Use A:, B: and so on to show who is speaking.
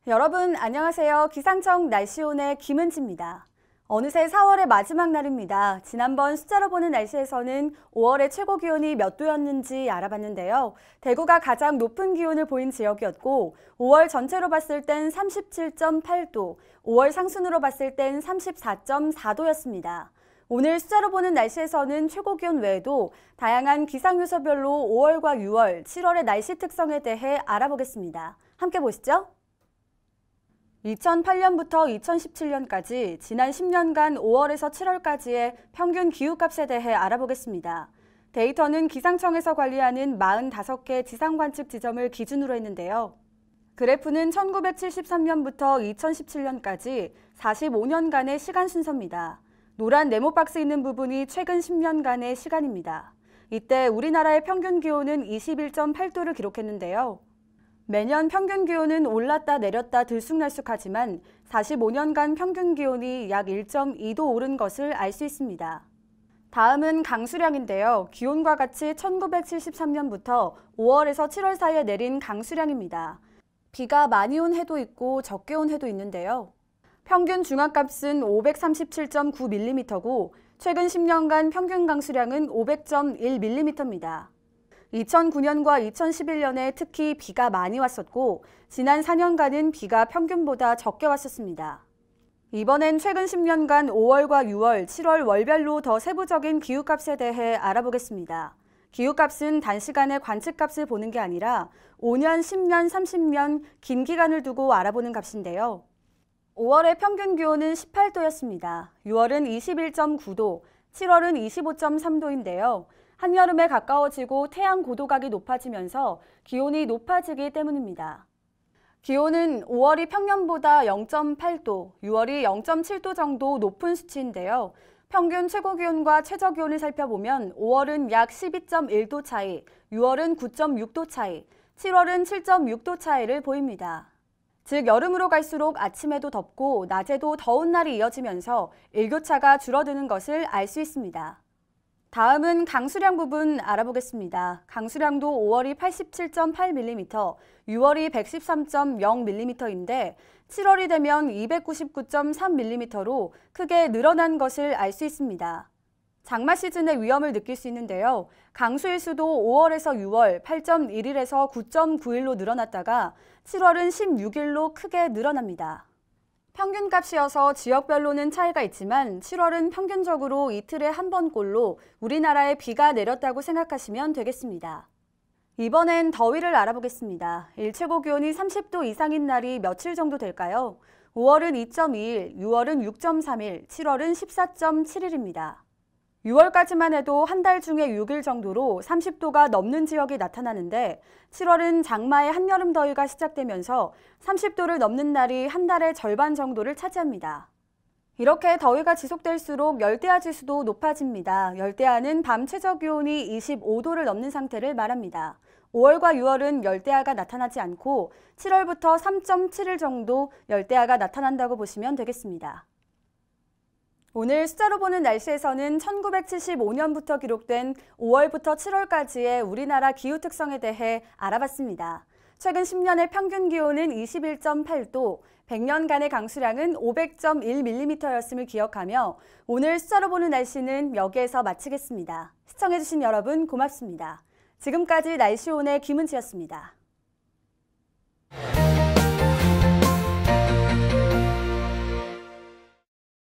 A: 여러분 안녕하세요. 기상청 날씨온의 김은지입니다. 어느새 4월의 마지막 날입니다. 지난번 숫자로 보는 날씨에서는 5월의 최고 기온이 몇 도였는지 알아봤는데요. 대구가 가장 높은 기온을 보인 지역이었고 5월 전체로 봤을 땐 37.8도, 5월 상순으로 봤을 땐 34.4도였습니다. 오늘 숫자로 보는 날씨에서는 최고 기온 외에도 다양한 기상 요소별로 5월과 6월, 7월의 날씨 특성에 대해 알아보겠습니다. 함께 보시죠. 2008년부터 2017년까지 지난 10년간 5월에서 7월까지의 평균 기후값에 대해 알아보겠습니다. 데이터는 기상청에서 관리하는 45개 지상관측 지점을 기준으로 했는데요. 그래프는 1973년부터 2017년까지 45년간의 시간 순서입니다. 노란 네모박스 있는 부분이 최근 10년간의 시간입니다. 이때 우리나라의 평균 기온은 21.8도를 기록했는데요. 매년 평균 기온은 올랐다 내렸다 들쑥날쑥하지만 45년간 평균 기온이 약 1.2도 오른 것을 알 수 있습니다. 다음은 강수량인데요. 기온과 같이 1973년부터 5월에서 7월 사이에 내린 강수량입니다. 비가 많이 온 해도 있고 적게 온 해도 있는데요. 평균 중앙값은 537.9mm고 최근 10년간 평균 강수량은 500.1mm입니다. 2009년과 2011년에 특히 비가 많이 왔었고 지난 4년간은 비가 평균보다 적게 왔었습니다. 이번엔 최근 10년간 5월과 6월, 7월 월별로 더 세부적인 기후값에 대해 알아보겠습니다. 기후값은 단시간의 관측값을 보는 게 아니라 5년, 10년, 30년 긴 기간을 두고 알아보는 값인데요. 5월의 평균 기온은 18도였습니다. 6월은 21.9도, 7월은 25.3도인데요. 한여름에 가까워지고 태양 고도각이 높아지면서 기온이 높아지기 때문입니다. 기온은 5월이 평년보다 0.8도, 6월이 0.7도 정도 높은 수치인데요. 평균 최고기온과 최저기온을 살펴보면 5월은 약 12.1도 차이, 6월은 9.6도 차이, 7월은 7.6도 차이를 보입니다. 즉 여름으로 갈수록 아침에도 덥고 낮에도 더운 날이 이어지면서 일교차가 줄어드는 것을 알 수 있습니다. 다음은 강수량 부분 알아보겠습니다. 강수량도 5월이 87.8mm, 6월이 113.0mm인데 7월이 되면 299.3mm로 크게 늘어난 것을 알 수 있습니다. 장마 시즌의 위험을 느낄 수 있는데요. 강수일수도 5월에서 6월 8.1일에서 9.9일로 늘어났다가 7월은 16일로 크게 늘어납니다. 평균값이어서 지역별로는 차이가 있지만 7월은 평균적으로 이틀에 한 번꼴로 우리나라에 비가 내렸다고 생각하시면 되겠습니다. 이번엔 더위를 알아보겠습니다. 일최고 기온이 30도 이상인 날이 며칠 정도 될까요? 5월은 2.2일, 6월은 6.3일, 7월은 14.7일입니다. 6월까지만 해도 한 달 중에 6일 정도로 30도가 넘는 지역이 나타나는데 7월은 장마의 한여름 더위가 시작되면서 30도를 넘는 날이 한 달의 절반 정도를 차지합니다. 이렇게 더위가 지속될수록 열대야 지수도 높아집니다. 열대야는 밤 최저기온이 25도를 넘는 상태를 말합니다. 5월과 6월은 열대야가 나타나지 않고 7월부터 3.7일 정도 열대야가 나타난다고 보시면 되겠습니다. 오늘 숫자로 보는 날씨에서는 1975년부터 기록된 5월부터 7월까지의 우리나라 기후 특성에 대해 알아봤습니다. 최근 10년의 평균 기온은 21.8도, 100년간의 강수량은 500.1mm였음을 기억하며 오늘 숫자로 보는 날씨는 여기에서 마치겠습니다. 시청해주신 여러분 고맙습니다. 지금까지 날씨온의 김은지였습니다.